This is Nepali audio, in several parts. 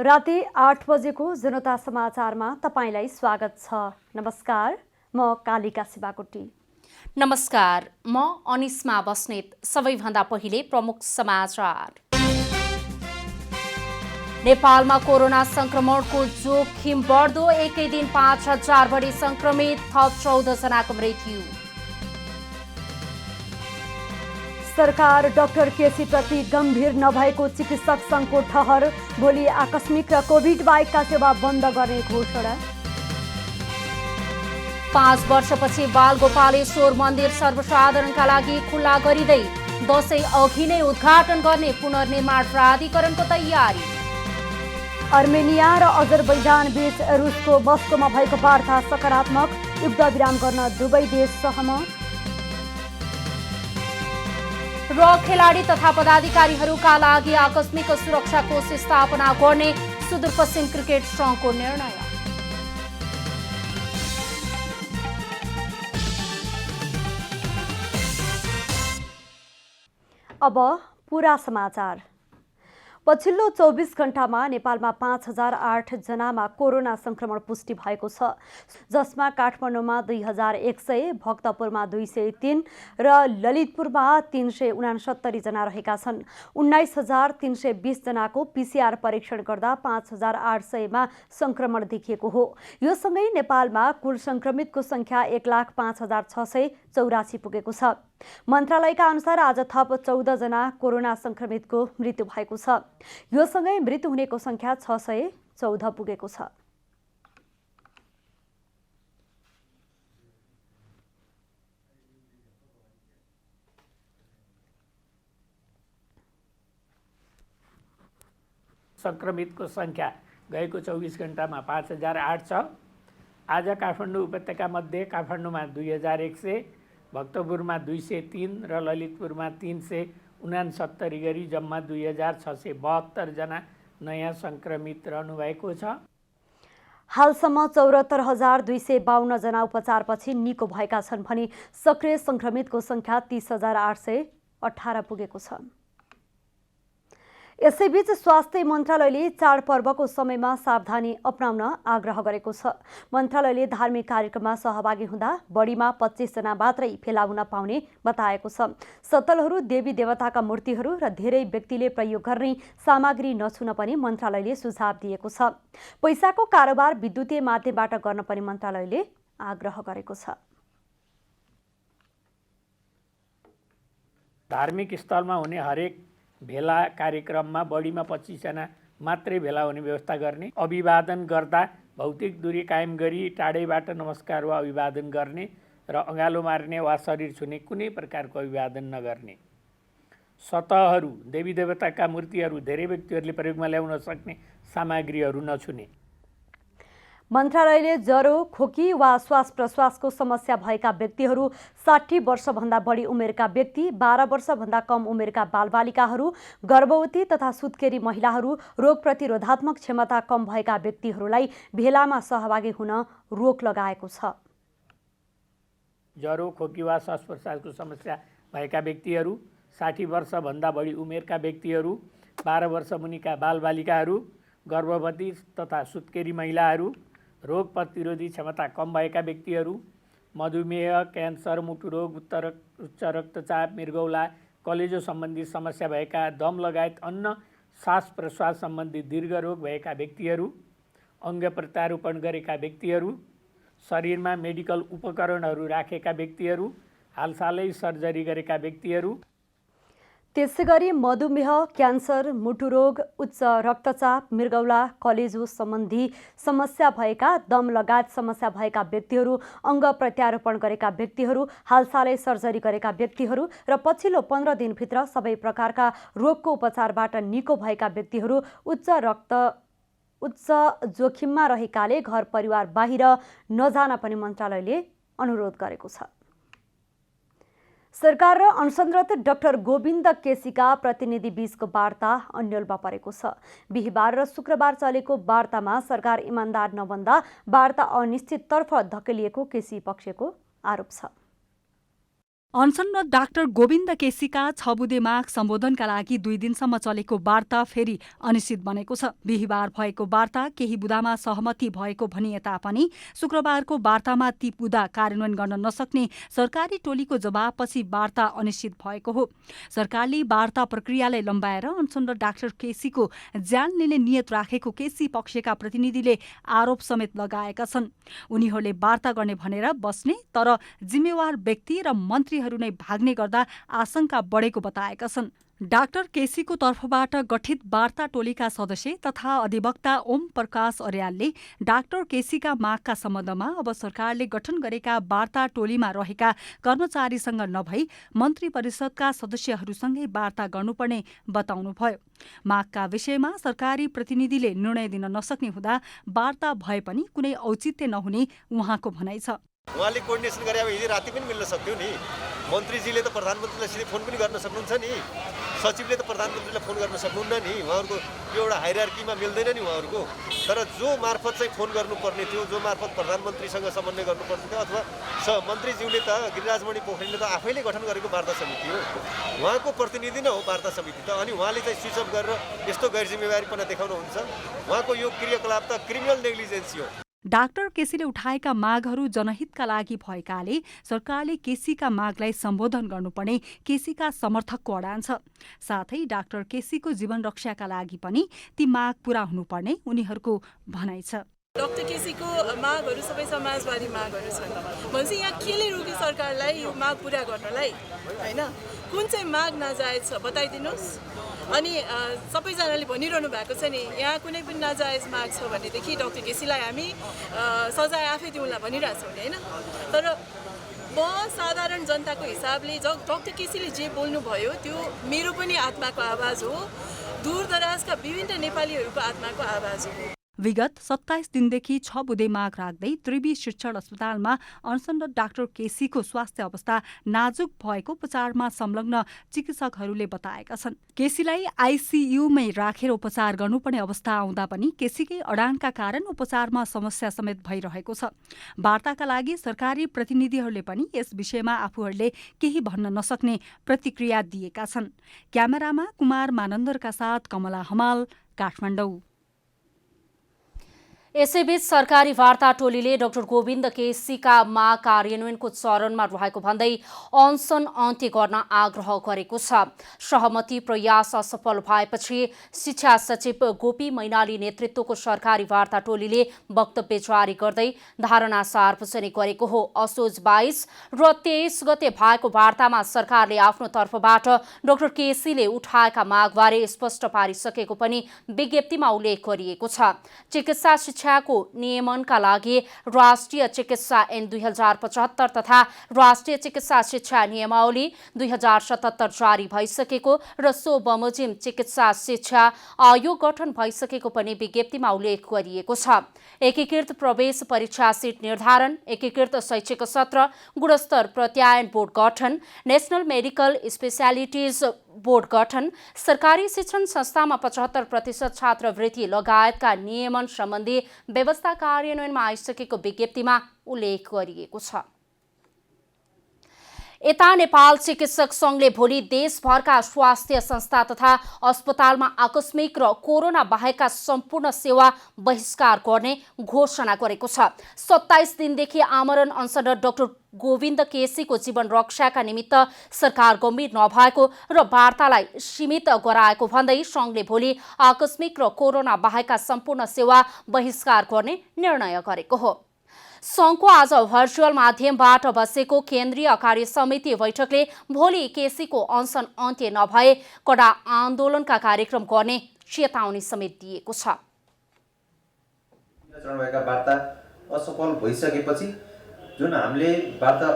राति 8 बजेको जनता समाचारमा तपाईलाई स्वागत छ। नमस्कार, म कालिका शिवाकोटी। नमस्कार, म अनिस्मा बस्नेत। सबैभन्दा पहिले प्रमुख समाचार। नेपालमा कोरोना संक्रमणको जोखिम बढ्दो, एकै दिन 5000 बढी संक्रमित, थप 14 जनाको मृत्यु। सरकार डाक्टर केसी प्रति गम्भीर नभएको चिकित्सक सङ्घको ठहर, भोलि आकस्मिक र कोभिड बाहेकका सेवा बन्द गर्ने घोषणा। 5 वर्षपछि बालगोपालेश्वर मन्दिर सर्वसाधारणका लागि खुल्ला गरिँदै दशैं अघि नै उद्घाटन गर्ने पुनर्निर्माण प्राधिकरणको तयारी। अर्मेनिया र अजरबैजान बीच रुसको मस्कोमा भएको वार्ता सकारात्मक, युद्धविराम गर्न दुवै देश सहमत। र खेलाडी तथा पदाधिकारीहरूका लागि आकस्मिक सुरक्षा कोष स्थापना गर्ने सुदूरपश्चिम क्रिकेट संघको निर्णय। अब पूरा समाचार। पछिल्लो 24 घण्टामा नेपालमा 5008 जनामा कोरोना संक्रमण पुष्टि भएको छ, जसमा काठमाडौँमा 2100, भक्तपुरमा 203 र ललितपुरमा 369 जना रहेका छन्। 19320 जनाको पीसीआर परीक्षण गर्दा 5800 संक्रमण देखिएको हो। यो सँगै नेपालमा कुल संक्रमितको संख्या 1,05,684 पुगेको छ। मन्त्रालयका अनुसार आज थप 14 जना कोरोना संक्रमितको मृत्यु भएको छ। यो सँगै मृत्यु हुनेको संख्या 614 पुगेको छ। संक्रमितको संख्या गएको 24 घण्टामा 5008 छ। आज काठमाडौँ उपत्यका मध्ये काठमाडौँमा 2100, भक्तपुरमा 203 र ललितपुरमा 369 गरी जम्मा 2672 जना नयाँ संक्रमित रहनुभएको छ। हालसम्म 74,252 जना उपचारपछि निको भएका छन् भने सक्रिय संक्रमितको संख्या 30,818 पुगेको छ। यसैबीच स्वास्थ्य मन्त्रालयले चाडपर्वको समयमा सावधानी अपनाउन आग्रह गरेको छ। मन्त्रालयले धार्मिक कार्यक्रममा सहभागी हुँदा बढीमा 25 जना मात्रै भेला हुन पाउने बताएको छ। सतलहरू, देवी देवताका मूर्तिहरू र धेरै व्यक्तिले प्रयोग गर्ने सामग्री नछुन पनि मन्त्रालयले सुझाव दिएको छ। पैसाको कारोबार विद्युतीय माध्यमबाट गर्न पनि मन्त्रालयले आग्रह गरेको छ। धार्मिक स्थलमा हुने हरेक भेला कार्यक्रममा बढीमा 25 जना मात्रै भेला हुने व्यवस्था गर्ने, अभिवादन गर्दा भौतिक दूरी कायम गरी टाढैबाट नमस्कार वा अभिवादन गर्ने र अँगालो मार्ने वा शरीर छुने कुनै प्रकारको अभिवादन नगर्ने। सतहहरू, देवी देवताका मूर्तिहरू, धेरै व्यक्तिहरूले प्रयोगमा ल्याउन सक्ने सामग्रीहरू नछुने। मन्त्रालयले ज्वरो, खोकी वा श्वास प्रश्वासको समस्या भएका व्यक्तिहरू, 60 वर्षभन्दा बढी उमेरका व्यक्ति, 12 वर्षभन्दा कम उमेरका बालबालिकाहरू, गर्भवती तथा सुत्केरी महिलाहरू, रोग प्रतिरोधात्मक क्षमता कम भएका व्यक्तिहरूलाई भेलामा सहभागी हुन रोक लगाएको छ। ज्वरो, खोकी वा श्वास प्रश्वासको समस्या भएका व्यक्तिहरू, 60 वर्षभन्दा बढी उमेरका व्यक्तिहरू, 12 वर्ष मुनिका बालबालिकाहरू, गर्भवती तथा सुत्केरी महिलाहरू, रोग प्रतिरोधी क्षमता कम भएका व्यक्तिहरू, मधुमेह, क्यान्सर, मुटुरोग, उच्च रक्तचाप, मृगौला, कलेजो सम्बन्धी समस्या भएका, दम लगायत अन्य श्वास प्रश्वास सम्बन्धी दीर्घ रोग भएका व्यक्तिहरू, अङ्ग प्रत्यारोपण गरेका व्यक्तिहरू, शरीरमा मेडिकल उपकरणहरू राखेका व्यक्तिहरू, हालसालै सर्जरी गरेका व्यक्तिहरू, त्यसैगरी मधुमेह, क्यान्सर, मुटुरोग, उच्च रक्तचाप, मृगौला, कलेजो सम्बन्धी समस्या भएका, दम लगायत समस्या भएका व्यक्तिहरू, अङ्ग प्रत्यारोपण गरेका व्यक्तिहरू, हालसालै सर्जरी गरेका व्यक्तिहरू र पछिल्लो 15 दिनभित्र सबै प्रकारका रोगको उपचारबाट निको भएका व्यक्तिहरू उच्च जोखिममा रहेकाले घर परिवार बाहिर नजान पनि मन्त्रालयले अनुरोध गरेको छ। सरकार र अनसनरत डाक्टर गोविन्द केसीका प्रतिनिधि बीचको वार्ता अन्यलमा परेको छ। बिहिबार र शुक्रबार चलेको वार्तामा सरकार इमान्दार नबन्दा वार्ता अनिश्चिततर्फ धकेलिएको केसी पक्षको आरोप छ। अनसनरत डाक्टर गोविन्द केसीका 6 बुँदे माग सम्बोधनका लागि 2 दिनसम्म चलेको वार्ता फेरि अनिश्चित बनेको छ। बिहिबार भएको वार्ता केही बुँदामा सहमति भएको भनिए तापनि शुक्रबारको वार्तामा ती बुँदा कार्यान्वयन गर्न नसक्ने सरकारी टोलीको जवाबपछि वार्ता अनिश्चित भएको हो। सरकारले वार्ता प्रक्रियालाई लम्बाएर अनसनरत डाक्टर केसीको ज्यान लिने नियत राखेको केसी पक्षका प्रतिनिधिले आरोप समेत लगाएका छन्। उनीहरूले वार्ता गर्ने भनेर बस्ने तर जिम्मेवार व्यक्ति र मन्त्री नै भाग्ने गर्दा आशंका बढेको बताएका छन्। डाक्टर केसीको तर्फबाट गठित वार्ता टोलीका सदस्य तथा अधिवक्ता ओम प्रकाश अर्यालले डाक्टर केसीका मागका सम्बन्धमा अब सरकारले गठन गरेका वार्ता टोलीमा रहेका कर्मचारीसँग नभई मन्त्री परिषदका सदस्यहरूसँगै वार्ता गर्नुपर्ने बताउनुभयो। मागका विषयमा सरकारी प्रतिनिधिले निर्णय दिन नसक्ने हुँदा वार्ता भए पनि कुनै औचित्य नहुने उहाँको भनाइ छ। उहाँले कोर्डिनेसन गरे अब हिजो राति पनि मिल्न सक्थ्यो नि। मन्त्रीजीले त प्रधानमन्त्रीलाई सिधै फोन पनि गर्न सक्नुहुन्छ नि, सचिवले त प्रधानमन्त्रीलाई फोन गर्न सक्नुहुन्न नि। उहाँहरूको यो एउटा हायरार्कीमा मिल्दैन नि उहाँहरूको। तर जो मार्फत चाहिँ फोन गर्नुपर्ने थियो, जो मार्फत प्रधानमन्त्रीसँग समन्वय गर्नुपर्ने थियो, अथवा मन्त्रीज्यूले त गिरिराजमणि पोखरेलले त आफैले गठन गरेको वार्ता समिति हो, उहाँको प्रतिनिधि नै हो वार्ता समिति त। अनि उहाँले चाहिँ स्विच अफ गरेर यस्तो गैर जिम्मेवारीपना देखाउनुहुन्छ। उहाँको यो क्रियाकलाप त क्रिमिनल नेग्लिजेन्सी हो। डाक्टर केसीले उठाएका मागहरू जनहितका लागि भएकाले सरकारले केसीका मागलाई सम्बोधन गर्नुपर्ने केसीका समर्थकको अडान छ। साथै डाक्टर केसीको जीवन रक्षाका लागि पनि ती माग पूरा हुनुपर्ने उनीहरूको भनाइ छ। डाक्टर केसीको मागहरू सबै समाजवादी मागहरू छन्। भनेपछि यहाँ केले रोक्यो सरकारलाई यो माग पूरा गर्नलाई, होइन? कुन चाहिँ माग नाजायज छ बताइदिनुहोस्। अनि सबैजनाले भनिरहनु भएको छ नि, यहाँ कुनै पनि नाजायज माग छ भनेदेखि डाक्टर केसीलाई हामी सजाय आफै दिउँला भनिरहेछौँ नि, होइन? तर म साधारण जनताको हिसाबले डाक्टर केसीले जे बोल्नुभयो त्यो मेरो पनि आत्माको आवाज हो, दूरदराजका विभिन्न नेपालीहरूको आत्माको आवाज हो। विगत 27 दिनदेखि 6 बुँदे माग राख्दै त्रिवी शिक्षण अस्पतालमा अनसनरत डाक्टर केसीको स्वास्थ्य अवस्था नाजुक भएको उपचारमा संलग्न चिकित्सकहरूले बताएका छन्। केसीलाई आइसियुमै राखेर उपचार गर्नुपर्ने अवस्था आउँदा पनि केसीकै अडानका कारण उपचारमा समस्या समेत भइरहेको छ। वार्ताका लागि सरकारी प्रतिनिधिहरूले पनि यस विषयमा आफूहरूले केही भन्न नसक्ने प्रतिक्रिया दिएका छन्। क्यामेरामा कुमार मानन्दरका साथ कमला हमाल, काठमाडौँ। यसैबीच सरकारी वार्ता टोलीले डाक्टर गोविन्द केसीका माग कार्यान्वयनको चरणमा रहेको भन्दै अनसन अन्त्य गर्न आग्रह गरेको छ। सहमति प्रयास असफल भएपछि शिक्षा सचिव गोपी मैनाली नेतृत्वको सरकारी वार्ता टोलीले वक्तव्य जारी गर्दै धारणा सार्वजनिक गरेको हो। असोज 22 र 23 गते भएको वार्तामा सरकारले आफ्नो तर्फबाट डाक्टर केसीले उठाएका मागबारे स्पष्ट पारिसकेको पनि विज्ञप्तिमा उल्लेख गरिएको छ। चिकित्सा शिक्षाको नियमनका लागि राष्ट्रिय चिकित्सा ऐन 2075 तथा राष्ट्रिय चिकित्सा शिक्षा नियमावली 2077 जारी भइसकेको र सो बमोजिम चिकित्सा शिक्षा आयोग गठन भइसकेको पनि विज्ञप्तिमा उल्लेख गरिएको छ। एकीकृत प्रवेश परीक्षा सीट निर्धारण, एकीकृत शैक्षिक सत्र, गुणस्तर प्रत्यायन बोर्ड गठन, नेशनल मेडिकल स्पेशालिटिज बोर्ड गठन, सरकारी शिक्षण संस्थामा 75% छात्रवृत्ति लगायतका नियमन सम्बन्धी व्यवस्था कार्यान्वयनमा आइसकेको विज्ञप्तिमा उल्लेख गरिएको छ। यता नेपाल चिकित्सक संघले भोलि देशभरका स्वास्थ्य संस्था तथा अस्पतालमा आकस्मिक र कोरोना बाहेकका सम्पूर्ण सेवा बहिष्कार गर्ने घोषणा गरेको छ। 27 दिनदेखि आमरण अनसनरत डाक्टर गोविन्द केसीको जीवन रक्षाका निमित्त सरकार गम्भीर नभएको र वार्तालाई सीमित गराएको भन्दै संघले भोलि आकस्मिक र कोरोना बाहेकका सम्पूर्ण सेवा बहिष्कार गर्ने निर्णय गरेको हो। संघको आज भर्चुअल माध्यमबाट बसेको केन्द्रीय कार्य समिति बैठकले भोलि केसीको अनसन अन्त्य नभए कडा आन्दोलनका कार्यक्रम गर्ने चेतावनी समेत दिएको छ। वार्ता असफल भइसकेपछि जुन हामीले वार्ता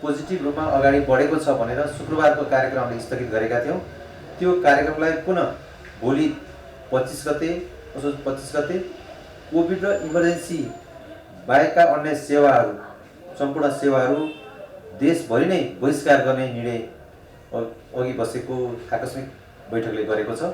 पोजिटिभ रूपमा अगाडि बढेको छ भनेर शुक्रबारको कार्यक्रम हामीले स्थगित गरेका थियौँ, त्यो कार्यक्रमलाई पुनः भोलि 25 गते कोभिड र इमर्जेन्सी बाहेकका अन्य सेवाहरू, सम्पूर्ण सेवाहरू देशभरि नै बहिष्कार गर्ने निर्णय अघि बसेको आकस्मिक बैठकले गरेको छ।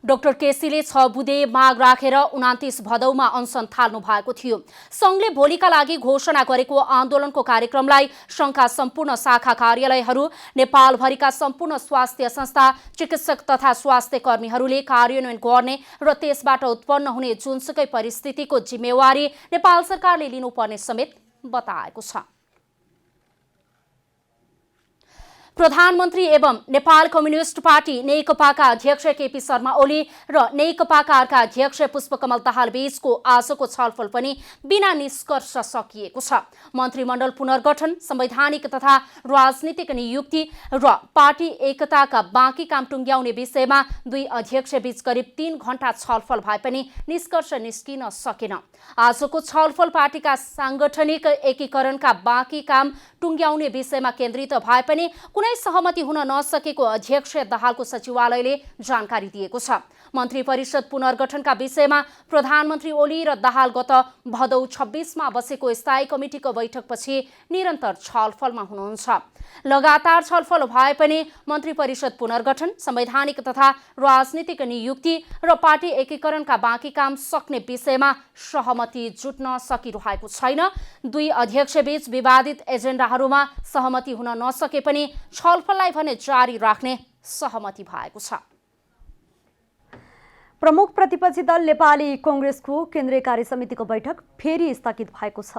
डाक्टर केसीले 6 बुँदे माग राखेर 29 भदौमा अनसन थाल्नु भएको थियो। संघले भोलिका लागि घोषणा गरेको आन्दोलनको कार्यक्रमलाई संघका सम्पूर्ण शाखा कार्यालयहरू, नेपालभरिका सम्पूर्ण स्वास्थ्य संस्था, चिकित्सक तथा स्वास्थ्य कर्मीहरूले कार्यान्वयन गर्ने र त्यसबाट उत्पन्न हुने जुनसुकै परिस्थितिको जिम्मेवारी नेपाल सरकारले लिनुपर्ने समेत बताएको छ। प्रधानमन्त्री एवं नेपाल कम्युनिस्ट पार्टी नेकपाका अध्यक्ष केपी शर्मा ओली र नेकपाका अर्का अध्यक्ष पुष्पकमल दाहाल बीचको आजको छलफल पनि बिना निष्कर्ष सकिएको छ। मन्त्रीमण्डल पुनर्गठन, संवैधानिक तथा राजनीतिक नियुक्ति र पार्टी एकताका बाँकी काम टुङ्ग्याउने विषयमा दुई अध्यक्ष बीच करिब 3 घण्टा छलफल भए पनि निष्कर्ष निस्किन सकेन। आजको छलफल पार्टीका सांगठनिक एकीकरणका बाँकी काम टुङ्ग्याउने विषयमा केन्द्रित भए पनि कुनै सहमति हुन नसकेको अध्यक्ष दाहालको सचिवालयले जानकारी दिएको छ। मन्त्री परिषद पुनर्गठनका विषयमा प्रधानमन्त्री ओली र दाहाल गत भदौ 26मा बसेको स्थायी कमिटिको बैठकपछि निरन्तर छलफलमा हुनुहुन्छ। लगातार छलफल भए पनि मन्त्री परिषद पुनर्गठन, संवैधानिक तथा राजनीतिक नियुक्ति र पार्टी एकीकरणका बाँकी काम सक्ने विषयमा सहमति जुट्न सकिरहेको छैन। दुई अध्यक्षबीच विवादित एजेन्डाहरूमा सहमति हुन नसके पनि छलफललाई भने जारी राख्ने सहमति भएको छ। प्रमुख प्रतिपक्षी दल नेपाली कांग्रेसको केन्द्रीय कार्य समितिको बैठक फेरि स्थगित भएको छ।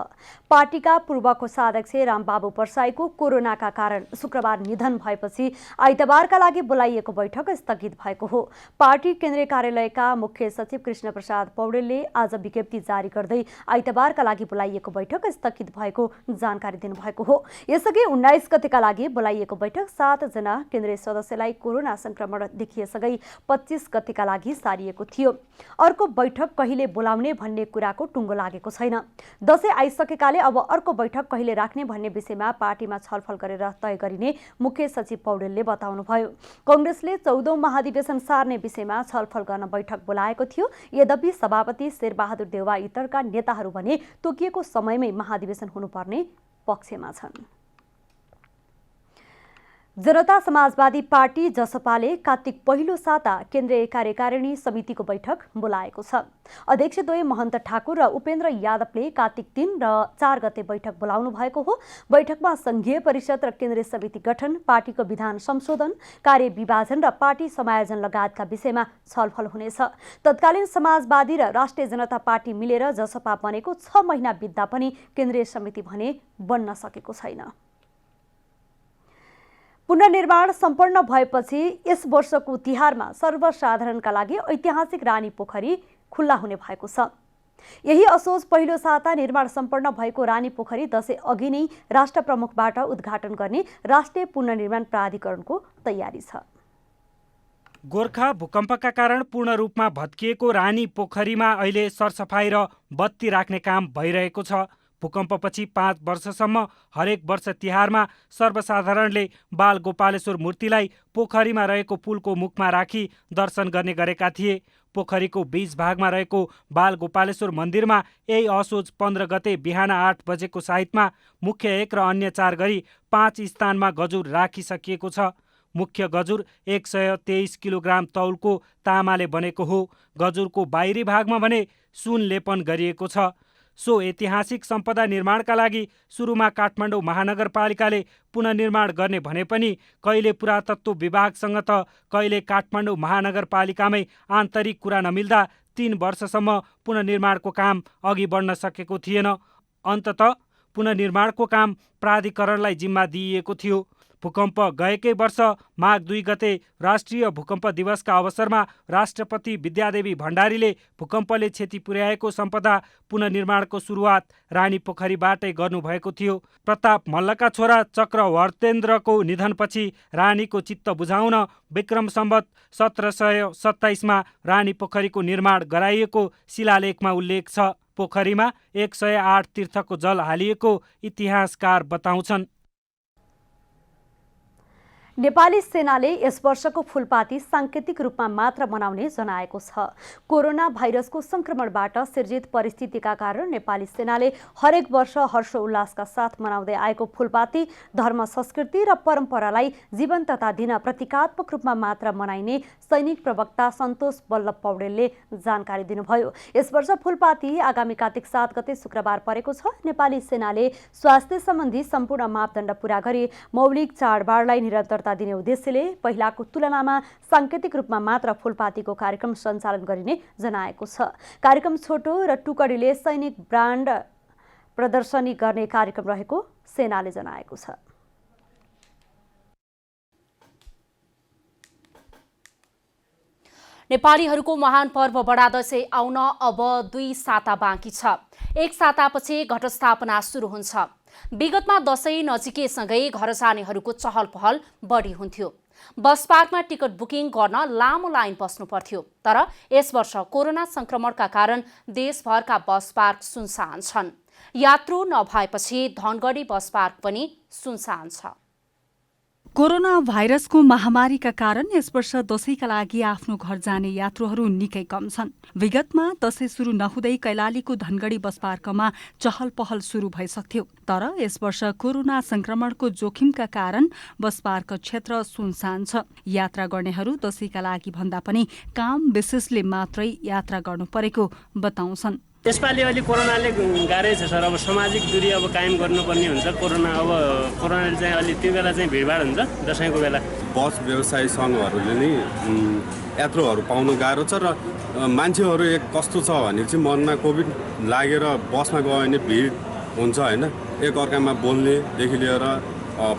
पार्टीका पूर्व कोषाध्यक्ष रामबाबु परसाईको कोरोनाका कारण शुक्रबार निधन भएपछि आइतबारका लागि बोलाइएको बैठक स्थगित भएको हो। पार्टी केन्द्रीय कार्यालयका मुख्य सचिव कृष्ण प्रसाद पौडेलले आज विज्ञप्ति जारी गर्दै आइतबारका लागि बोलाइएको बैठक स्थगित भएको जानकारी दिनुभएको हो। यसअघि 19 गतेका लागि बोलाइएको बैठक 7 जना केन्द्रीय सदस्यलाई कोरोना संक्रमण देखिएसँगै 25 गतेका लागि सारिएको थियो। अर्को बैठक कहिले बोलाउने भन्ने कुराको टुङ्गो लागेको छैन। दशैं आइसकेकाले अब अर्को बैठक कहिले राख्ने भन्ने विषयमा पार्टीमा छलफल गरेर तय गरिने मुख्य सचिव पौडेलले बताउनुभयो। कांग्रेसले 14औं महाधिवेशन सार्ने विषयमा छलफल गर्न बैठक बोलाएको थियो। यद्यपि सभापति शेरबहादुर देउवा इतरका नेताहरू भने तोकिएको समयमै महाधिवेशन हुनुपर्ने पक्षमा छन्। जनता समाजवादी पार्टी जसपाले कार्तिक पहिलो साता केन्द्रीय कार्यकारिणी समितिको बैठक बोलाएको छ। अध्यक्षद्वय महन्त ठाकुर र उपेन्द्र यादवले कार्तिक 3 र 4 गते बैठक बोलाउनु भएको हो। बैठकमा संघीय परिषद र केन्द्रीय समिति गठन, पार्टीको विधान संशोधन, कार्य विभाजन र पार्टी समायोजन लगायतका विषयमा छलफल हुनेछ। तत्कालीन समाजवादी र राष्ट्रिय जनता पार्टी मिलेर जसपा बनेको 6 महिना बित्दा पनि केन्द्रीय समिति भने बन्न सकेको छैन। पुनर्निर्माण सम्पन्न भएपछि यस वर्षको तिहारमा सर्वसाधारणका लागि ऐतिहासिक रानी पोखरी खुल्ला हुने भएको छ। यही असोज पहिलो साता निर्माण सम्पन्न भएको रानी पोखरी दशैं अघि नै राष्ट्र प्रमुखबाट उद्घाटन गर्ने राष्ट्रिय पुनर्निर्माण प्राधिकरणको तयारी छ। गोर्खा भूकम्पका कारण पूर्ण रूपमा भत्किएको रानी पोखरीमा अहिले सरसफाई र बत्ती राख्ने काम भइरहेको छ। भूकम्पपछि 5 वर्षसम्म हरेक वर्ष तिहारमा सर्वसाधारणले बाल गोपालेश्वर मूर्तिलाई पोखरीमा रहेको पुलको मुखमा राखी दर्शन गर्ने गरेका थिए। पोखरीको बीच भागमा रहेको बाल गोपालेश्वर मन्दिरमा यही असोज 15 गते बिहान 8 बजेको साइतमा मुख्य 1 र अन्य 4 गरी 5 स्थानमा गजुर राखिसकिएको छ। मुख्य गजुर 123 किलोग्राम तौलको तामाले बनेको हो। गजुरको बाहिरी भागमा भने सुन लेपन गरिएको छ। सो ऐतिहासिक सम्पदा निर्माणका लागि सुरुमा काठमाडौँ महानगरपालिकाले पुनर्निर्माण गर्ने भने पनि कहिले पुरातत्व विभागसँग त कहिले काठमाडौँ महानगरपालिकामै आन्तरिक कुरा नमिल्दा 3 वर्षसम्म पुनर्निर्माणको काम अघि बढ्न सकेको थिएन। अन्ततः पुनर्निर्माणको काम प्राधिकरणलाई जिम्मा दिइएको थियो। भूकम्प गएकै वर्ष माघ 2 गते राष्ट्रिय भूकम्प दिवसका अवसरमा राष्ट्रपति विद्यादेवी भण्डारीले भूकम्पले क्षति पुर्याएको सम्पदा पुनर्निर्माणको सुरुवात रानी पोखरीबाटै गर्नुभएको थियो। प्रताप मल्लका छोरा चक्रवर्तेन्द्रको निधनपछि रानीको चित्त बुझाउन विक्रम सम्वत 1727मा रानी पोखरीको निर्माण गराइएको शिलालेखमा उल्लेख छ। पोखरीमा 108 तीर्थको जल हालिएको इतिहासकार बताउँछन्। नेपाली सेनाले यस वर्षको फूलपाती सांकेतिक रूपमा मात्र मनाउने जनाएको छ। कोरोना भाइरसको संक्रमणबाट सिर्जित परिस्थितिका कारण नेपाली सेनाले हरेक वर्ष हर्षोल्लासका साथ मनाउँदै आएको फूलपाती धर्म, संस्कृति र परम्परालाई जीवन्तता दिन प्रतीकात्मक रूपमा मात्र मनाइने सैनिक प्रवक्ता सन्तोष बल्लभ पौडेलले जानकारी दिनुभयो। यस वर्ष फूलपाती आगामी कार्तिक 7 गते शुक्रबार परेको छ। नेपाली सेनाले स्वास्थ्य सम्बन्धी सम्पूर्ण मापदण्ड पूरा गरी मौलिक चाडबाडलाई निरन्तरता दिने उद्देश्यले पहिलाको तुलनामा सांकेतिक रूपमा मात्र फूलपातीको कार्यक्रम सञ्चालन गरिने जनाएको छ। कार्यक्रम छोटो र टुकडीले सैनिक ब्रान्ड प्रदर्शनी गर्ने कार्यक्रम रहेको सेनाले जनाएको छ। नेपालीहरूको महान पर्व बडा दशैं आउन अब 2 साता बाँकी छ। एक सातापछि घटस्थापना सुरु हुन्छ। विगतमा दशैं नजिकैसँगै घर जानेहरूको चहल पहल बढी हुन्थ्यो। बस पार्कमा टिकट बुकिङ गर्न लामो लाइन बस्नु पर्थ्यो। तर यस वर्ष कोरोना संक्रमणका कारण देशभरका बस पार्क सुनसान छन्। यात्रु नभएपछि धनगढी बस पार्क पनि सुनसान छ। कोरोना भाइरसको महामारीका कारण यस वर्ष दशैंका लागि आफ्नो घर जाने यात्रुहरू निकै कम छन्। विगतमा दशैं सुरु नहुँदै कैलालीको धनगढी बस पार्कमा चहल पहल सुरु भइसक्थ्यो। तर यस वर्ष कोरोना संक्रमणको जोखिमका कारण बस पार्क क्षेत्र सुनसान छ। यात्रा गर्नेहरू दशैंका लागि भन्दा पनि काम विशेषले मात्रै यात्रा गर्नु परेको बताउँछन्। यसपालि अलि कोरोनाले गाह्रै छ सर। अब सामाजिक दूरी अब कायम गर्नुपर्ने हुन्छ। कोरोनाले चाहिँ अलि त्यो बेला चाहिँ भिडभाड हुन्छ दशैंको बेला। बस व्यवसायी सङ्घहरूले नै यात्रुहरू पाउन गाह्रो छ र मान्छेहरू एक कस्तो छ भने चाहिँ मनमा कोभिड लागेर बसमा गयो भने भिड हुन्छ होइन। एक अर्कामा बोल्नेदेखि लिएर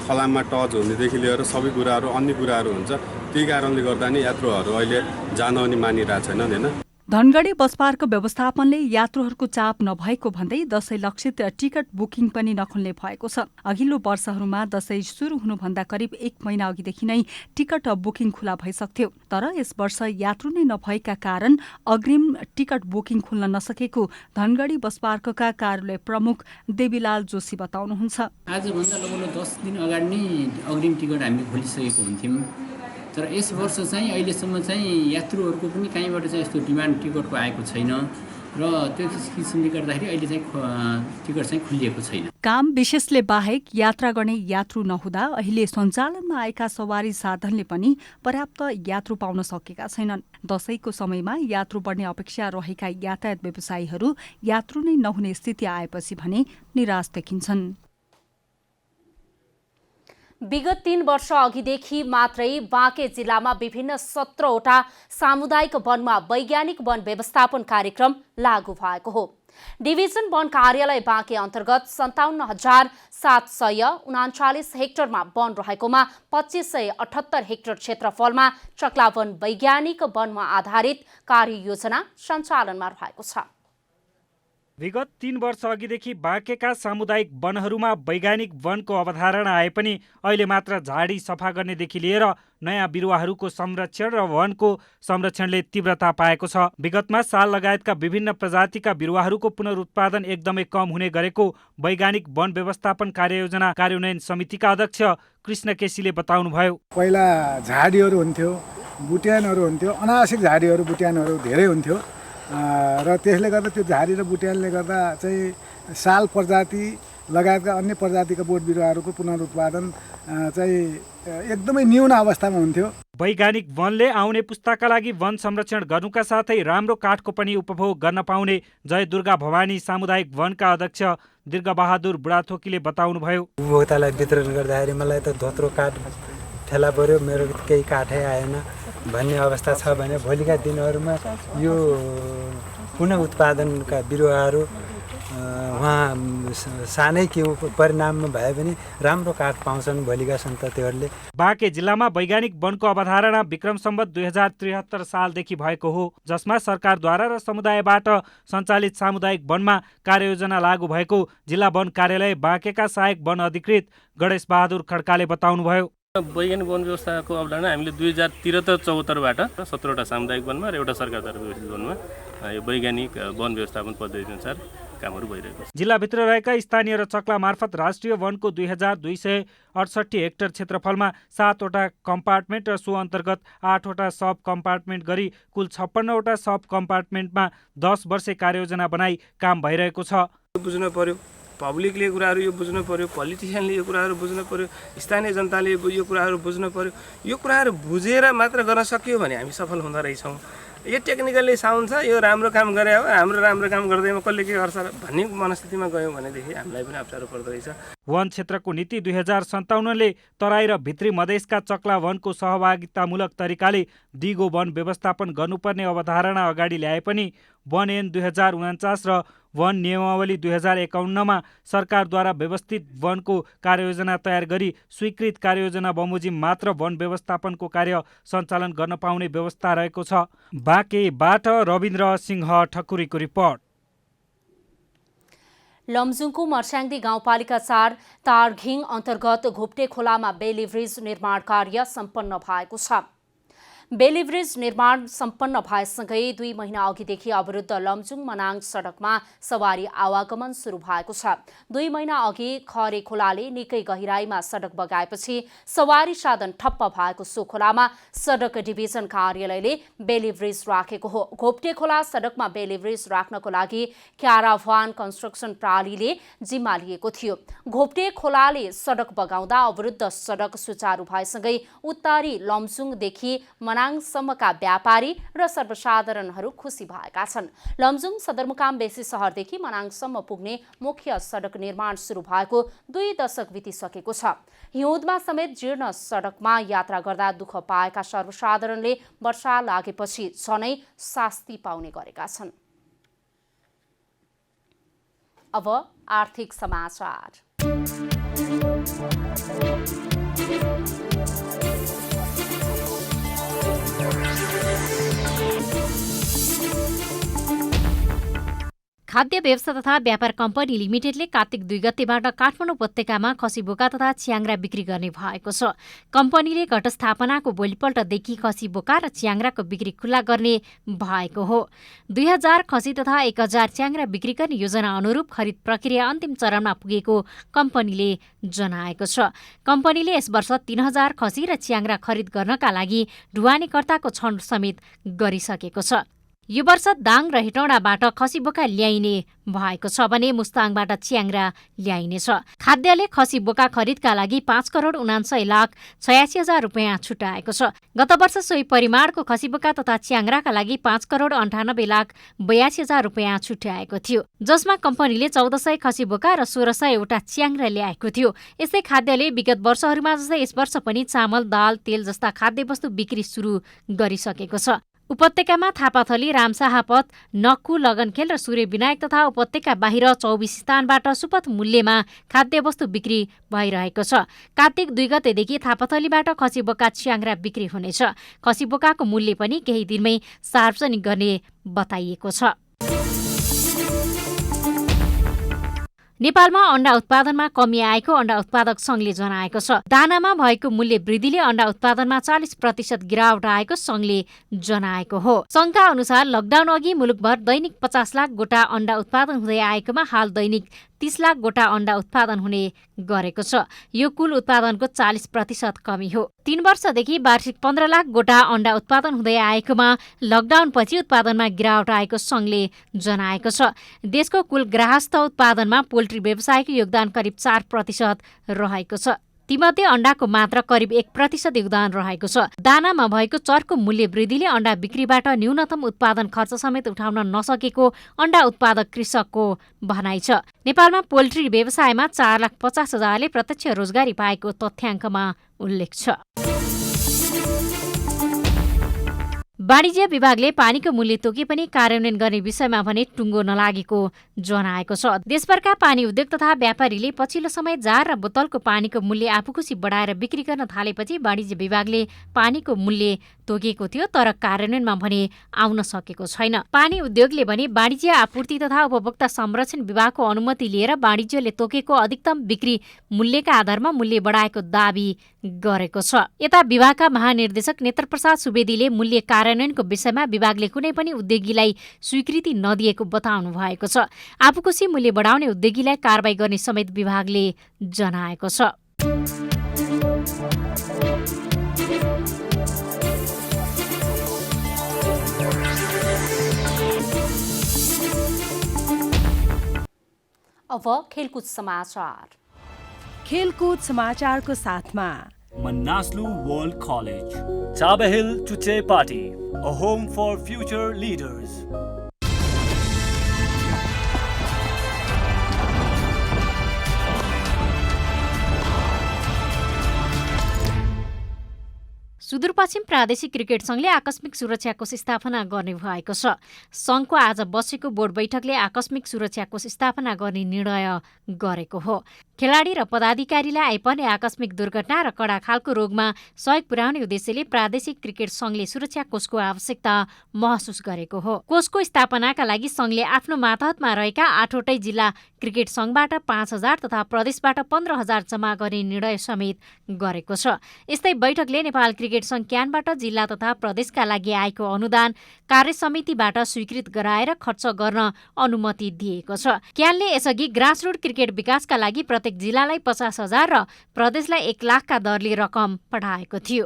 फलाममा टच हुनेदेखि लिएर सबै कुराहरू अन्य कुराहरू हुन्छ। त्यही कारणले गर्दा नि यात्रुहरू अहिले जान पनि मानिरहेको छैनन् होइन। धनगढी बस पार्क व्यवस्थापनले यात्रुहरूको चाप नभएको भन्दै दशैं लक्षित टिकट बुकिङ पनि नखुल्ने भएको छ। अघिल्लो वर्षहरूमा दशैं सुरु हुनुभन्दा करिब 1 महिना अघिदेखि नै टिकट बुकिङ खुला भइसक्थ्यो। तर यस वर्ष यात्रु नै नभएका कारण अग्रिम टिकट बुकिङ खुल्न नसकेको धनगढी बस पार्कका कार्यालय प्रमुख देवीलाल जोशी बताउनुहुन्छ। आजभन्दा लगभग 10 दिन अगाडि नै अग्रिम टिकट हामी खोलिसकेको हुन्थ्यौँ। तर यस वर्ष चाहिँ अहिलेसम्म चाहिँ यात्रुहरूको पनि कहीँबाट चाहिँ यस्तो डिमान्ड टिकटको आएको छैन र त्यो किसिमले गर्दाखेरि अहिले चाहिँ टिकट चाहिँ खुलिएको छैन। काम विशेषले बाहेक यात्रा गर्ने यात्रु नहुँदा अहिले सञ्चालनमा आएका सवारी साधनले पनि पर्याप्त यात्रु पाउन सकेका छैनन्। दशैंको समयमा यात्रु बढ्ने अपेक्षा रहेका यातायात व्यवसायीहरू यात्रु नै नहुने स्थिति आएपछि भने निराश देखिन्छन्। विगत 3 वर्ष अघिदेखि मात्रै बाँके जिल्लामा विभिन्न 17वटा सामुदायिक वनमा वैज्ञानिक वन व्यवस्थापन कार्यक्रम लागू भएको हो। डिभिजन वन कार्यालय बाँके अन्तर्गत 57,739 हेक्टरमा वन रहेकोमा 2578 हेक्टर क्षेत्रफलमा चक्लावन वैज्ञानिक वनमा आधारित कार्ययोजना सञ्चालनमा रहेको छ। विगत 3 वर्ष अघिदेखि बाँकेका सामुदायिक वनहरूमा वैज्ञानिक वनको अवधारणा आए पनि अहिले मात्र झाडी सफा गर्नेदेखि लिएर नयाँ बिरुवाहरूको संरक्षण र वनको संरक्षणले तीव्रता पाएको छ। विगतमा साल लगायतका विभिन्न प्रजातिका बिरुवाहरूको पुनरुत्पादन एकदमै कम हुने गरेको वैज्ञानिक वन व्यवस्थापन कार्ययोजना कार्यान्वयन समितिका अध्यक्ष कृष्ण केसीले बताउनुभयो। पहिला झाडीहरू हुन्थ्यो, बुट्यानहरू हुन्थ्यो, अनावश्यक झाडीहरू बुट्यानहरू धेरै हुन्थ्यो र त्यसले गर्दा त्यो झाडी र बुट्यानले गर्दा चाहिँ साल प्रजाति लगायतका अन्य प्रजातिका बोट बिरुवाहरूको पुनरुत्पादन चाहिँ एकदमै न्यून अवस्थामा हुन्थ्यो। वैज्ञानिक वनले आउने पुस्ताका लागि वन संरक्षण गर्नुका साथै राम्रो काठको पनि उपभोग गर्न पाउने जय दुर्गा भवानी सामुदायिक वनका अध्यक्ष दीर्घबहादुर बुढाथोकीले बताउनुभयो। उपभोक्तालाई वितरण गर्दाखेरि मलाई त धोत्रो काठ फेला पर्यो, मेरो केही काठै आएन भन्ने अवस्था छ भने भोलिका दिनहरूमा यो पुनः उत्पादनका बिरुवाहरू उहाँ सानै के परिणाममा भए पनि राम्रो काठ पाउँछन् भोलिका सन्ततिहरूले। बाँके जिल्लामा वैज्ञानिक वनको अवधारणा विक्रम सम्वत 2073 सालदेखि भएको हो, जसमा सरकारद्वारा र समुदायबाट सञ्चालित सामुदायिक वनमा कार्ययोजना लागू भएको जिल्ला वन कार्यालय बाँकेका सहायक वन अधिकृत गणेश बहादुर खड्काले बताउनुभयो। वैज्ञानिक वन व्यवस्थाको अवधारणा हामीले 2073-74बाट 17वटा सामुदायिक वनमा र एउटा सरकारद्वारा व्यवस्थित वनमा यो वैज्ञानिक वन व्यवस्थापन पद्धति अनुसार कामहरू भइरहेको छ। जिल्लाभित्र रहेका स्थानीय र चक्ला मार्फत राष्ट्रिय वनको 2268 हेक्टर क्षेत्रफलमा 7वटा कम्पार्टमेन्ट र सो अन्तर्गत 8वटा सब कम्पार्टमेन्ट गरी कुल 56वटा सब कम्पार्टमेन्टमा 10 वर्षे कार्ययोजना बनाई काम भइरहेको छ। बुझ्नु पर्यो, पब्लिकले कुराहरू यो बुझ्नु पर्यो, पोलिटिसियनले यो कुराहरू बुझ्नु पर्यो, स्थानीय जनताले यो कुराहरू बुझ्नु पर्यो। यो कुराहरू बुझेर मात्र गर्न सकियो भने हामी सफल हुँदो रहेछौँ। यो टेक्निकल्ली साउन्ड छ, यो राम्रो काम गरे हो, हाम्रो राम्रो काम गर्दैमा कसले के गर्छ भन्ने मनस्थितिमा गयौँ भनेदेखि हामीलाई पनि अप्ठ्यारो पर्दो रहेछ। वन क्षेत्रको नीति 2057ले तराई र भित्री मधेसका चक्ला वनको सहभागितामूलक तरिकाले दिगो वन व्यवस्थापन गर्नुपर्ने अवधारणा अगाडि ल्याए पनि वन ऐन 2049 र वन नियमावली 2051मा सरकारद्वारा व्यवस्थित वनको कार्ययोजना तयार गरी स्वीकृत कार्ययोजना बमोजिम मात्र वन व्यवस्थापनको कार्य सञ्चालन गर्न पाउने व्यवस्था रहेको छ। बाँकेबाट रविन्द्र सिंह ठकुरीको रिपोर्ट। लमजुङको मर्स्याङ्दी गाउँपालिका 4 तारघिङ अन्तर्गत घोप्टे खोलामा बेलिभ्रिज निर्माण कार्य सम्पन्न भएको छ। बेलिभ्रिज निर्माण सम्पन्न भएसँगै 2 महिना अघिदेखि अवरुद्ध लमजुङ मनाङ सडकमा सवारी आवागमन सुरु भएको छ। 2 महिना अघि खरे खोलाले निकै गहिराईमा सडक बगाएपछि सवारी साधन ठप्प भएको सो खोलामा सडक डिभिजन कार्यालयले बेलिभ्रिज राखेको हो। घोप्टे खोला सडकमा बेलिभ्रिज राख्नको लागि क्याराभान कन्स्ट्रक्सन प्रणालीले जिम्मा लिएको थियो। घोप्टे खोलाले सडक बगाउँदा अवरुद्ध सडक सुचारू भएसँगै उत्तरी लमजुङदेखि मनाङसम्मका व्यापारी र सर्वसाधारणहरू खुसी भएका छन्। लमजुङ सदरमुकाम बेसी शहरदेखि मनाङसम्म पुग्ने मुख्य सडक निर्माण सुरु भएको 2 दशक बितिसकेको छ। हिउँदमा समेत जीर्ण सडकमा यात्रा गर्दा दुःख पाएका सर्वसाधारणले वर्षा लागेपछि झनै शास्ति पाउने गरेका छन्। अब आर्थिक समाचार। खाद्य व्यवस्था तथा व्यापार कम्पनी लिमिटेडले कार्तिक 2 गतेबाट काठमाडौँ उपत्यकामा खसी बोका तथा च्याङ्रा बिक्री गर्ने भएको छ। कम्पनीले घटस्थापनाको भोलिपल्टदेखि खसी बोका र च्याङ्राको बिक्री खुल्ला गर्ने भएको हो। 2000 खसी तथा 1000 च्याङ्रा बिक्री गर्ने योजना अनुरूप खरिद प्रक्रिया अन्तिम चरणमा पुगेको कम्पनीले जनाएको छ। कम्पनीले यस वर्ष 3000 खसी र च्याङ्रा खरिद गर्नका लागि ढुवानीकर्ताको छनौट समेत गरिसकेको छ। यो वर्ष दाङ र हेटौँडाबाट खसी बोका ल्याइने भएको छ भने मुस्ताङबाट च्याङ्रा ल्याइनेछ। खाद्यले खसी बोका खरिदका लागि 5,49,86,000 रुपियाँ छुट्याएको छ। गत वर्ष सोही परिमाणको खसी बोका तथा च्याङ्राका लागि 5,98,82,000 रुपियाँ छुट्याएको थियो, जसमा कम्पनीले 1400 खसी बोका र 1600 वटा च्याङ्रा ल्याएको थियो। यस्तै खाद्यले विगत वर्षहरूमा जस्तै यस वर्ष पनि चामल, दाल, तेल जस्ता खाद्य वस्तु बिक्री सुरु गरिसकेको छ। उपत्यकामा थापाथली, रामशाहपथ, नक्कु, लगनखेल र सूर्य विनायक तथा उपत्यका बाहिर 24 स्थानबाट सुपथ मूल्यमा खाद्य वस्तु बिक्री भइरहेको छ। कार्तिक 2 गतेदेखि थापाथलीबाट खसी बोका च्याङ्रा बिक्री हुनेछ। खसी बोकाको मूल्य पनि केही दिनमै सार्वजनिक गर्ने बताइएको छ। नेपालमा अण्डा उत्पादनमा कमी आएको अण्डा उत्पादक संघले जनाएको छ। दानामा भएको मूल्य वृद्धिले अण्डा उत्पादनमा 40% गिरावट आएको संघले जनाएको हो। संघका अनुसार लकडाउन अघि मुलुकभर दैनिक 50 लाख गोटा अण्डा उत्पादन हुँदै आएकोमा हाल दैनिक 30 लाख गोटा अण्डा उत्पादन हुने गरेको छ। यो कुल उत्पादनको 40% कमी हो। 3 वर्षदेखि वार्षिक 15 लाख गोटा अण्डा उत्पादन हुँदै आएकोमा लकडाउनपछि उत्पादनमा गिरावट आएको संघले जनाएको छ। देशको कुल गृहस्थ उत्पादनमा पोल्ट्री व्यवसायको योगदान करिब 4% रहेको छ। तीमध्ये अण्डाको मात्र करिब 1% योगदान रहेको छ। दानामा भएको चरको मूल्य वृद्धिले अण्डा बिक्रीबाट न्यूनतम उत्पादन खर्च समेत उठाउन नसकेको अण्डा उत्पादक कृषकको भनाइ छ। नेपालमा पोल्ट्री व्यवसायमा 4,50,000ले प्रत्यक्ष रोजगारी पाएको तथ्याङ्कमा उल्लेख छ। वाणिज्य विभागले पानीको मूल्य तोके पनि कार्यान्वयन गर्ने विषयमा भने टुङ्गो नलागेको जनाएको छ। देशभरका पानी उद्योग तथा व्यापारीले पछिल्लो समय जार र बोतलको पानीको मूल्य आफूखुसी बढाएर बिक्री गर्न थालेपछि वाणिज्य विभागले पानीको मूल्य तोकेको थियो, तर कार्यान्वयनमा भने आउन सकेको छैन। पानी उद्योगले भने वाणिज्य आपूर्ति तथा उपभोक्ता संरक्षण विभागको अनुमति लिएर वाणिज्यले तोकेको अधिकतम बिक्री मूल्यका आधारमा मूल्य बढाएको दाबी गरेको छ। यता विभागका महानिर्देशक नेत्रप्रसाद सुवेदीले मूल्य कार्यान्वयनको विषयमा विभागले कुनै पनि उद्योगीलाई स्वीकृति नदिएको बताउनु भएको छ। आफूकोसी मूल्य बढाउने उद्योगीलाई कारबाही गर्ने समेत विभागले जनाएको छ। अब खेलकुद समाचार। खेलकुद समाचारको साथमा Manaslu World College, Chaba Hill to Chepati, a home for future leaders. Sudurpashchim प्रादेशिक क्रिकेट संघले आकस्मिक सुरक्षा कोष स्थापना गर्ने भएको छ। संघको आज बसेको बोर्ड बैठकले आकस्मिक सुरक्षा कोष स्थापना गर्ने निर्णय गरेको हो। खेलाडी र पदाधिकारीलाई आइपर्ने आकस्मिक दुर्घटना र कडा खालको रोगमा सहयोग पुर्याउने उद्देश्यले प्रादेशिक क्रिकेट संघले सुरक्षा कोषको आवश्यकता महसुस गरेको हो। कोषको स्थापनाका लागि संघले आफ्नो मातहतमा रहेका 8वटै जिल्ला क्रिकेट संघबाट 5,000 तथा प्रदेशबाट 15,000 जम्मा गर्ने निर्णय समेत गरेको छ। यस्तै बैठकले नेपाल क्रिकेट संघ क्यानबाट जिल्ला तथा प्रदेशका लागि आएको अनुदान कार्य समितिबाट स्वीकृत गराएर खर्च गर्न अनुमति दिएको छ। क्यानले यसअघि ग्रासरुट क्रिकेट विकासका लागि प्रत्येक जिल्लालाई 50,000 र प्रदेशलाई 1 लाखका दरले रकम पठाएको थियो।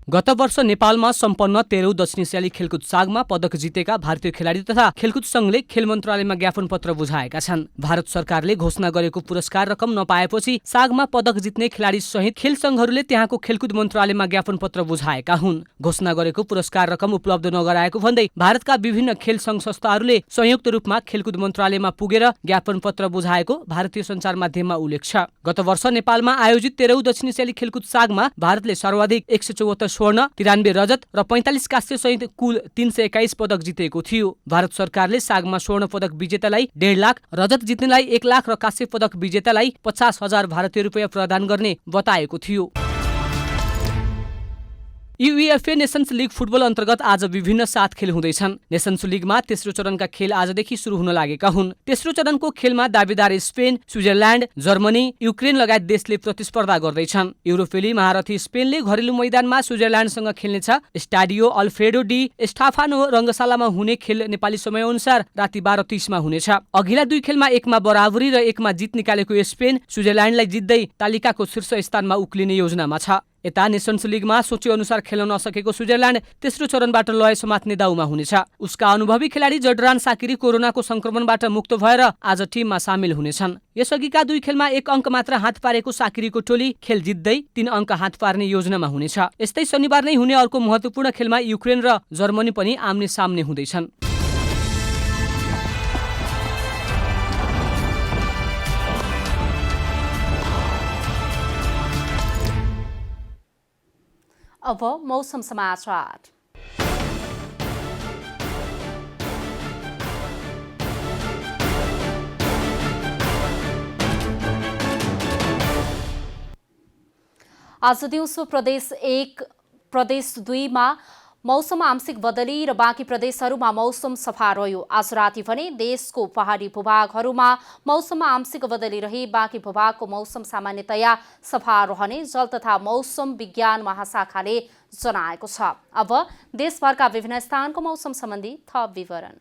गत वर्ष नेपालमा सम्पन्न 13औं दक्षिण एसियाली खेलकुद सागमा पदक जितेका भारतीय खेलाडी तथा खेलकुद संघले खेल मन्त्रालयमा ज्ञापन पत्र बुझाएका छन्। भारत सरकारले घोषणा गरेको पुरस्कार रकम नपाएपछि सागमा पदक जित्ने खेलाडी सहित खेल संघहरूले त्यहाँको खेलकुद मन्त्रालयमा ज्ञापन पत्र बुझाएका हुन्। घोषणा गरेको पुरस्कार रकम उपलब्ध नगराएको भन्दै भारतका विभिन्न खेल संघ संस्थाहरूले संयुक्त रूपमा खेलकुद मन्त्रालयमा पुगेर ज्ञापन पत्र बुझाएको भारतीय सञ्चार माध्यममा उल्लेख छ। गत वर्ष नेपालमा आयोजित 13औं दक्षिण एसियाली खेलकुद सागमा भारतले सर्वाधिक 174 स्वर्ण, 93 रजत र 45 कांस्य सहित कुल 321 पदक जितेको थियो। भारत सरकारले सागमा स्वर्ण पदक विजेतालाई 1.5 लाख, रजत जित्नेलाई 1 लाख र कांस्य पदक विजेतालाई 50,000 भारतीय रुपियाँ प्रदान गर्ने बताएको थियो। UEFA नेसन्स लिग फुटबल अन्तर्गत आज विभिन्न 7 खेल हुँदैछन्। नेसन्स लिगमा तेस्रो चरणका खेल आजदेखि सुरु हुन लागेका हुन्। तेस्रो चरणको खेलमा दावेदार स्पेन, स्विजरल्यान्ड, जर्मनी, युक्रेन लगायत देशले प्रतिस्पर्धा गर्दैछन्। युरोपेली महारथी स्पेनले घरेलु मैदानमा स्विजरल्यान्डसँग खेल्नेछ। स्टाडियो अल्फ्रेडो डी स्टाफानो रङ्गशालामा हुने खेल नेपाली समयअनुसार राति 12:30 मा हुनेछ। अघिल्ला 2 खेलमा एकमा बराबरी र एकमा जित निकालेको स्पेन स्विजरल्यान्डलाई जित्दै तालिकाको शीर्ष स्थानमा उक्लिने योजनामा छ। यता नेसन्स लिगमा सोचे अनुसार खेल्न नसकेको स्विजरल्यान्ड तेस्रो चरणबाट लय समात्ने दाउमा हुनेछ। उसका अनुभवी खेलाडी जडरान साकिरी कोरोनाको संक्रमणबाट मुक्त भएर आज टिममा सामेल हुनेछन्। यसअघिका 2 खेलमा 1 अङ्क मात्र हात पारेको साकिरीको टोली खेल जित्दै 3 अङ्क हात पार्ने योजनामा हुनेछ। यस्तै शनिबार नै हुने अर्को महत्त्वपूर्ण खेलमा युक्रेन र जर्मनी पनि आम्ने सामने हुँदैछन्। अब मौसम समाचार। आज दिउँसो प्रदेश 1, प्रदेश 2 मा मौसम आंशिक बदली र बाँकी प्रदेशहरूमा मौसम सफा रह्यो। आज राति भने देशको पहाडी भूभागहरूमा मौसम आंशिक बदली रही बाँकी भूभागको मौसम सामान्यतया सफा रहने जल तथा मौसम विज्ञान महाशाखाले जनाएको छ। अब देशभरका विभिन्न स्थानको मौसम सम्बन्धी थप विवरण।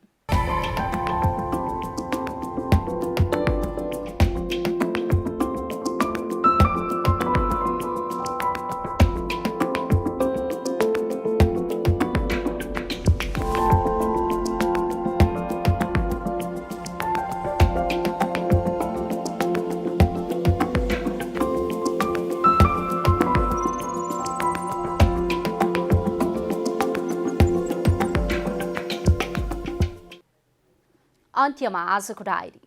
अन्त्यमा आजको डायरी।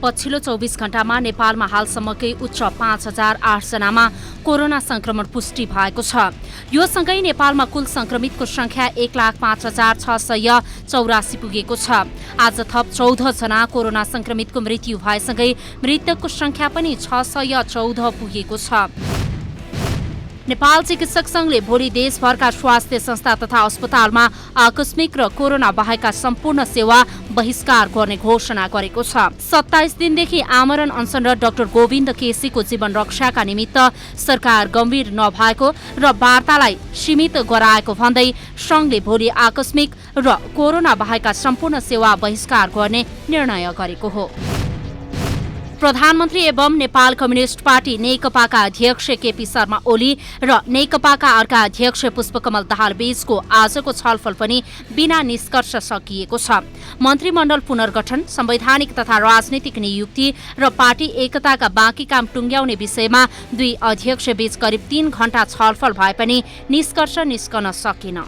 पछिल्लो 24 घण्टामा नेपालमा हालसम्मकै उच्च 5,008 जनामा कोरोना संक्रमण पुष्टि भएको छ। यो सँगै नेपालमा कुल संक्रमितको संख्या 1,05,684 पुगेको छ। आज थप 14 जना कोरोना संक्रमितको मृत्यु भएसँगै मृतकको संख्या पनि 614 पुगेको छ। नेपाल चिकित्सक संघले भोलि देशभरका स्वास्थ्य संस्था तथा अस्पतालमा आकस्मिक र कोरोना बाहेकका सम्पूर्ण सेवा बहिष्कार गर्ने घोषणा गरेको छ। 27 दिनदेखि आमरण अनसनरत डाक्टर गोविन्द केसीको जीवन रक्षाका निमित्त सरकार गम्भीर नभएको र वार्तालाई सीमित गराएको भन्दै संघले भोलि आकस्मिक र कोरोना बाहेकका सम्पूर्ण सेवा बहिष्कार गर्ने निर्णय गरेको हो। प्रधानमन्त्री एवं नेपाल कम्युनिस्ट पार्टी नेकपाका अध्यक्ष केपी शर्मा ओली र नेकपाका अर्का अध्यक्ष पुष्पकमल दाहाल बीचको आजको छलफल पनि बिना निष्कर्ष सकिएको छ। मन्त्रीमण्डल पुनर्गठन, संवैधानिक तथा राजनीतिक नियुक्ति र पार्टी एकताका बाँकी काम टुङ्ग्याउने विषयमा दुई अध्यक्ष बीच करिब 3 घण्टा छलफल भए पनि निष्कर्ष निस्कन सकेन।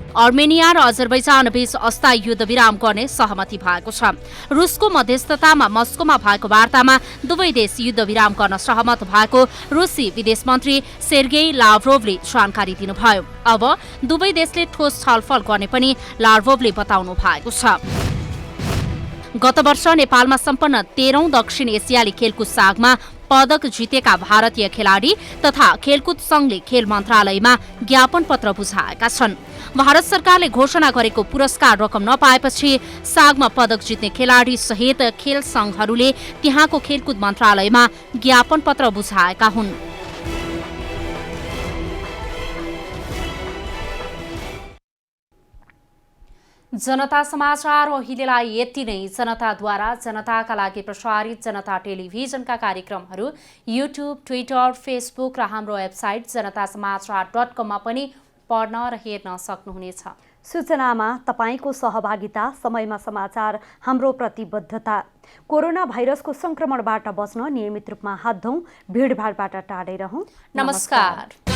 अर्मेनिया र अजरबैजान बीच अस्थायी युद्धविराम गर्ने सहमति भएको छ। रुसको मध्यस्थतामा मस्कोमा भएको वार्तामा दुवै देश युद्धविराम गर्न सहमत भएको रुसी विदेश मन्त्री सेर्गेई लाभ्रोभले जानकारी दिनुभयो। अब दुवै देशले ठोस छलफल गर्ने पनि लाभ्रोभले बताउनु भएको छ। गत वर्ष नेपालमा सम्पन्न 13औं दक्षिण एसियाली खेलकुद सागमा पदक जितेका भारतीय खेलाडी तथा खेलकुद संघले खेल मन्त्रालयमा ज्ञापन पत्र बुझाएका छन्। भारत सरकारले घोषणा गरेको पुरस्कार रकम नपाएपछि सागमा पदक जित्ने खेलाडी सहित खेल संघहरूले त्यहाँको खेलकुद मन्त्रालयमा ज्ञापन पत्र बुझाएका हुन्। जनता समाचार अहिलेलाई यति नै। जनताद्वारा जनताका लागि प्रसारित जनता टेलिभिजनका कार्यक्रमहरू युट्युब, ट्विटर, फेसबुक र हाम्रो वेबसाइट जनतासमाचार.com मा पनि पढ्न र हेर्न सक्नुहुनेछ। सूचनामा तपाईको सहभागिता, समयमा समाचार हाम्रो प्रतिबद्धता। कोरोना भाइरसको संक्रमणबाट बच्न नियमित रूपमा हात धौँ, भिडभाडबाट टाढै रहौं। नमस्कार।